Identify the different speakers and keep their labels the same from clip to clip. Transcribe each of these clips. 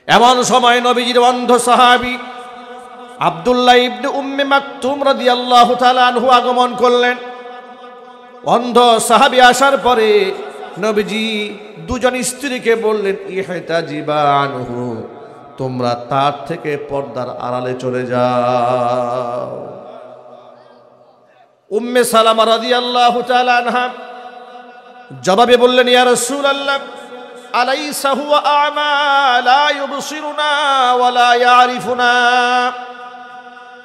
Speaker 1: এমন সময় নবীজির অন্ধ সাহাবী আব্দুল্লাহ ইবনে উম্মে মাকতুম রাদিয়াল্লাহু তাআলা আনহু আগমন করলেন। অন্ধ সাহাবী আসার পরে নবীজি দুজন স্ত্রীকে বললেন, ইহতাজিবা আনহু, তোমরা তার থেকে পর্দার আড়ালে চলে যাও। উম্মে সালামা রাদিয়াল্লাহু তাআলা আনহা জবাবে বললেন, ইয়া রাসূলুল্লাহ, আলাইসা হুয়া আ'মা লা ইউবসিরুনা ওয়া লা ইয়ারিফুনা।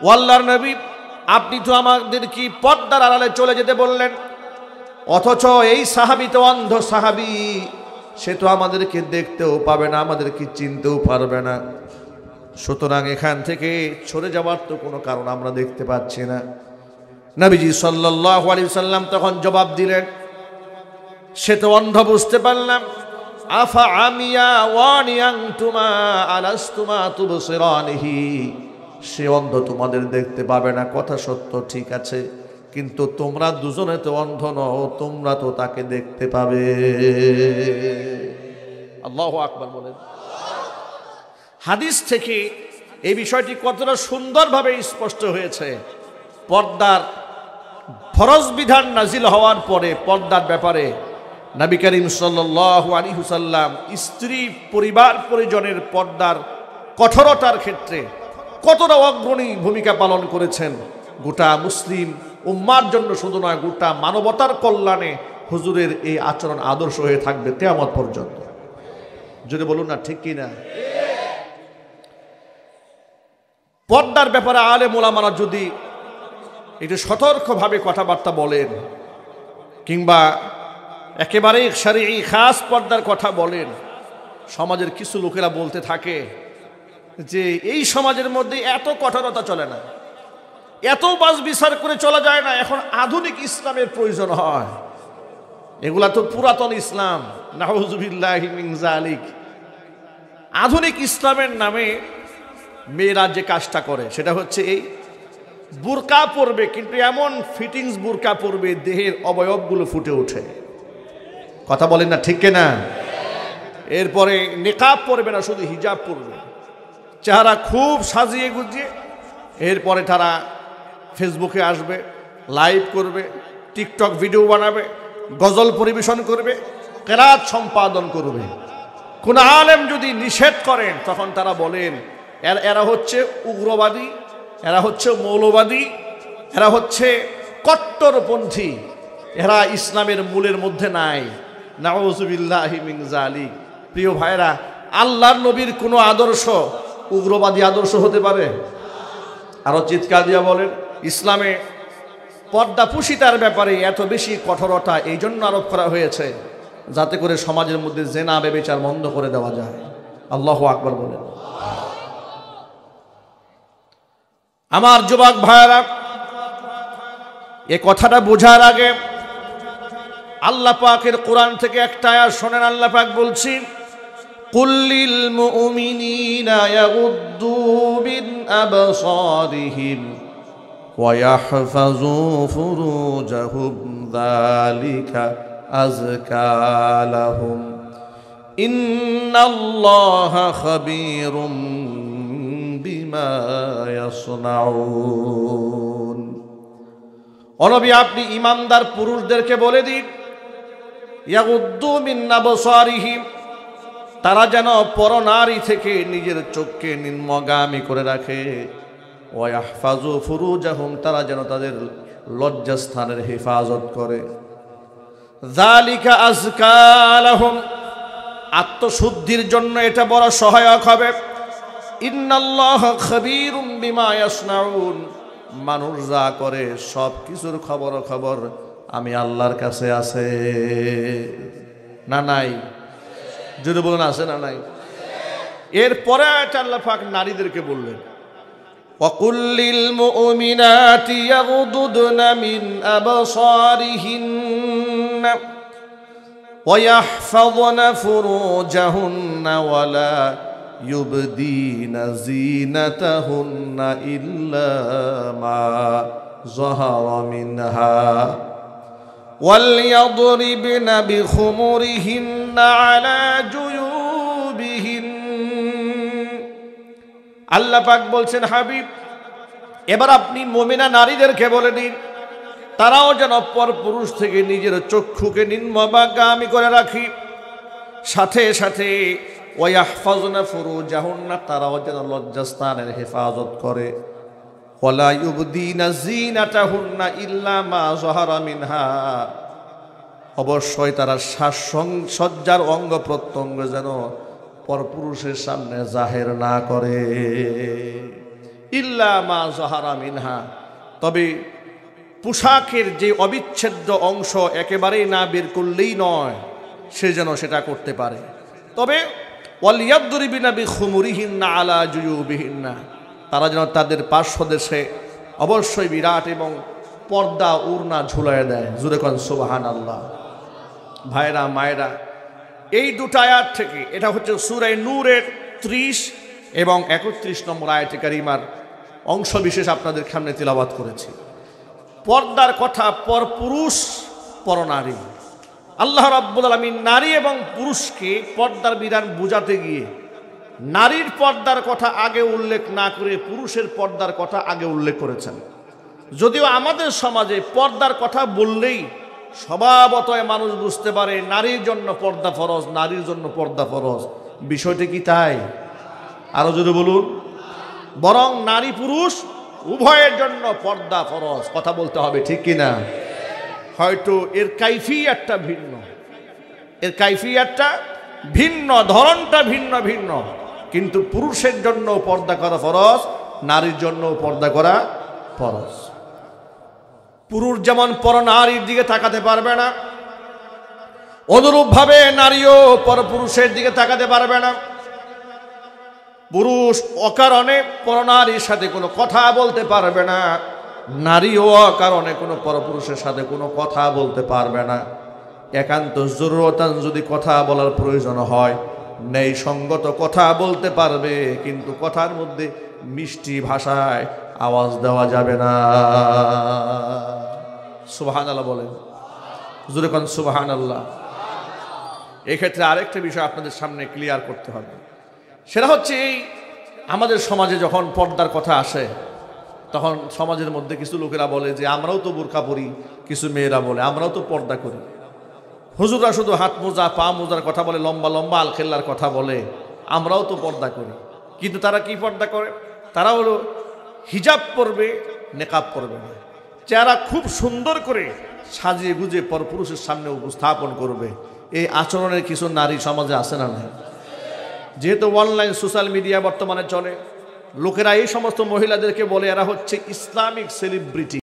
Speaker 1: ও আল্লাহর নবী, আপনি তো আমাদের কি পর্দার আড়ালে চলে যেতে বললেন, অথচ এই সাহাবী তো অন্ধ সাহাবী, সে তো আমাদেরকে দেখতেও পাবে না, আমাদেরকে চিনতেও পারবে না, সুতরাং এখান থেকে সরে যাওয়ার তো কোনো কারণ আমরা দেখতে পাচ্ছি না। নবীজি সাল্লাল্লাহু আলাইহি সাল্লাম তখন জবাব দিলেন, সে তো অন্ধ বুঝতে পারলাম, আফা আমিয়া ওয়ানিয়ানতুমা আলাস্তুমা তুবসিরানিহি, সে অন্ধ, তোমাদের দেখতে পাবে না, কথা সত্য, ঠিক আছে, কিন্তু তোমরা দুজনে তো অন্ধ নও, তোমরা তো তাকে দেখতে পাবে। আল্লাহু আকবার বলেন। হাদিস থেকে এই বিষয়টি কতটা সুন্দরভাবে স্পষ্ট হয়েছে। পর্দার ফরজ বিধান নাজিল হওয়ার পরে পর্দার ব্যাপারে নবী করিম সাল্লাল্লাহু আলাইহি ওয়াসাল্লাম স্ত্রী পরিবার পরিজনের পর্দার কঠোরতার ক্ষেত্রে কতটা অগ্রণী ভূমিকা পালন করেছেন। গোটা মুসলিম উম্মার জন্য শুধু নয়, গোটা মানবতার কল্যাণে হুজুরের এই আচরণ আদর্শ হয়ে থাকবে কিয়ামত পর্যন্ত। যদি বলুন না ঠিক কি না? পর্দার ব্যাপারে আলেম ওলামারা যদি একটু সতর্কভাবে কথাবার্তা বলেন, কিংবা একেবারেই শরঈ খাস পর্দার কথা বলেন, সমাজের কিছু লোকেরা বলতে থাকে যে এই সমাজের মধ্যে এত কঠোরতা চলে না, এত বাস বিচার করে চলা যায় না, এখন আধুনিক ইসলামের প্রয়োজন হয়। এগুলা তো পুরাতন ইসলাম, নাউযুবিল্লাহি মিন যালিক। আধুনিক ইসলামের নামে মেয়েরা যে কাজটা করে সেটা হচ্ছে এই বুরকা পরবে, কিন্তু এমন ফিটিংস বুরকা পরবে দেহের অবয়বগুলো ফুটে ওঠে। কথা বলেন না ঠিক কিনা? এরপরে নিকাব পরবে না, শুধু হিজাব পরবে, চেহারা খুব সাজিয়ে গুজিয়ে। এরপরে তারা ফেসবুকে আসবে, লাইভ করবে, টিকটক ভিডিও বানাবে, গজল পরিবেশন করবে, কেরাত সম্পাদন করবে। কোন আলেম যদি নিষেধ করেন তখন তারা বলেন এরা হচ্ছে উগ্রবাদী, এরা হচ্ছে মৌলবাদী, এরা হচ্ছে কট্টরপন্থী, এরা ইসলামের মূলের মধ্যে নাই। নাউযুবিল্লাহি মিন যালিক। প্রিয় ভাইরা, আল্লাহর নবীর কোনো আদর্শ উগ্রবাদী আদর্শ হতে পারে? আরো চিৎকার দিয়া বলেন। ইসলামে পর্দাপুশিতার ব্যাপারে এত বেশি কঠোরতা এই জন্য আরোপ করা হয়েছে যাতে করে সমাজের মধ্যে জেনা ব্যভিচার বন্ধ করে দেওয়া যায়। আল্লাহু আকবার বলেন। আমার যুবক ভাইরা, এ কথাটা বোঝার আগে আল্লাহ পাকের কোরআন থেকে একটা আয়াত শোনেন। আল্লাহ পাক বলছেন, কুল্লিল মুমিনিনা ইয়াগুদ্দু মিন আবসারিহিম ওয়া ইয়াহফাযু ফুরুজাহুম যালিকা আযকা লাহুম ইন্নাল্লাহা খাবীরুম বিমা ইয়াসনাউন। ও নবী, আপনি ঈমানদার পুরুষদেরকে বলে দিন, ইয়াগুদ্দু মিন আবসারিহিম, তারা যেন পরনারী থেকে নিজের চোখকে নিম্নগামী করে রাখে। ওয়া ইয়াহফাযু ফুরুজাহুম, তারা যেন তাদের লজ্জাস্থানের হেফাজত করে। যালিকা আযকা লাহুম, আত্মশুদ্ধির জন্য এটা বড় সহায়ক হবে। ইন্নাল্লাহা খাবীরুম বিমা ইয়াসনাউন, মানুষ যা করে সব কিছুর খবর আমি আল্লাহর কাছে আছে। না নাই? যদি বলেন আছে না নাই? এরপরে আল্লাহ পাক নারীদেরকে বললেন, ওয়াকুল্লিল মুমিনাতি ইয়াগুদুদনা মিন আবসারিহিন্না ওয়া ইয়াহফাযনা ফুরুজাহুন্না ওয়া লা ইউবদিনা যিনাতাহুন্না ইল্লা মা যাহারা মিনহা ওয়ালইয়াদরিবনা বিখুমুরিহিন্না আলা জুয়ুবিহিন্না আল্লাহ পাক বলছেন, হাবিব এবার আপনি মুমিনা নারীদেরকে বলে দিন তারাও যেন পর পুরুষ থেকে নিজের চক্ষুকে নিম্নগামী করে রাখি, সাথে সাথে ওয়াহফাজনা ফুরুজাহুন্না, তারাও যেন লজ্জাস্থানের হেফাজত করে। ওয়ালা ইউবদিনা যিনাতাহুন্না ইল্লা মা যাহারা মিনহা, অবশ্যই তারা সাজসজ্জার অঙ্গ প্রত্যঙ্গ যেন পরপুরুষের সামনে জাহের না করে। ইল্লা মা যাহারা মিনহা, তবে পোশাকের যে অবিচ্ছেদ্য অংশ একেবারেই না বের করলেই নয়, সে যেন সেটা করতে পারে। তবে ওয়ালিয়াদরিবিনা বিখুমুরিহিন্না আলা জুয়ুবিহিন্না, তারা যেন তাদের পার্শ্বদেশে অবশ্যই বিরাট এবং পর্দা উড়না ঝুলায় দেয়। জুরে কোন সুবহানাল্লাহ। ভাইরা মায়েরা, এই দুটো আয়াত থেকে, এটা হচ্ছে সূরা নূরের 30 এবং 31 নম্বর আয়াতে কারিমার অংশ বিশেষ আপনাদের সামনে তিলাওয়াত করেছি। পর্দার কথা পরপুরুষ পরনারী। আল্লাহ রাব্বুল আলামিন নারী এবং পুরুষকে পর্দার বিধান বুঝাতে গিয়ে নারীর পর্দার কথা আগে উল্লেখ না করে পুরুষের পর্দার কথা আগে উল্লেখ করেছেন। যদিও আমাদের সমাজে পর্দার কথা বললেই স্বভাবতই মানুষ বুঝতে পারে নারীর জন্য পর্দা ফরজ, নারীর জন্য পর্দা ফরজ। বিষয়টি কি তাই? আরো যদি বলুন। বরং নারী পুরুষ উভয়ের জন্য পর্দা ফরজ। কথা বলতে হবে, ঠিক কিনা? হয়তো এর কাইফিয়াতটা ভিন্ন, এর কাইফিয়াতটা ভিন্ন, ধরনটা ভিন্ন ভিন্ন, কিন্তু পুরুষের জন্য পর্দা করা ফরজ, নারীর জন্য পর্দা করা ফরজ। পুরুষ যেমন পরনারীর দিকে তাকাতে পারবে না, অনুরূপভাবে নারীও পরপুরুষের দিকে তাকাতে পারবে না। পুরুষ অকারণে পরনারীর সাথে কোনো কথা বলতে পারবে না, নারীও অকারণে কোনো পরপুরুষের সাথে কোনো কথা বলতে পারবে না। একান্ত জরুরতান যদি কথা বলার প্রয়োজন হয়, নেই সঙ্গত কথা বলতে পারবে, কিন্তু কথার মধ্যে মিষ্টি ভাষায় আওয়াজ দেওয়া যাবে না। সুবহানাল্লাহ বলেন, জোরে কোন সুবহানাল্লাহ। এক্ষেত্রে আরেকটা বিষয় আপনাদের সামনে ক্লিয়ার করতে হবে, সেটা হচ্ছে এই আমাদের সমাজে যখন পর্দার কথা আসে তখন সমাজের মধ্যে কিছু লোকেরা বলে যে আমরাও তো বোরকা পরি, কিছু মেয়েরা বলে আমরাও তো পর্দা করি। হুজুররা শুধু হাত মোজা পা মোজার কথা বলে, লম্বা লম্বা আলখেল্লার কথা বলে, আমরাও তো পর্দা করি। কিন্তু তারা কি পর্দা করে? তারা হলো হিজাব পরবে, নেকাব পরবে না, চেহারা খুব সুন্দর করে সাজিয়ে গুজিয়ে পরপুরুষের সামনে উপস্থাপন করবে। এই আচরণের কিছু নারী সমাজে আছে না নাই? যেহেতু অনলাইন সোশ্যাল মিডিয়া বর্তমানে চলে, লোকেরা এই সমস্ত মহিলাদেরকে বলে এরা হচ্ছে ইসলামিক সেলিব্রিটি।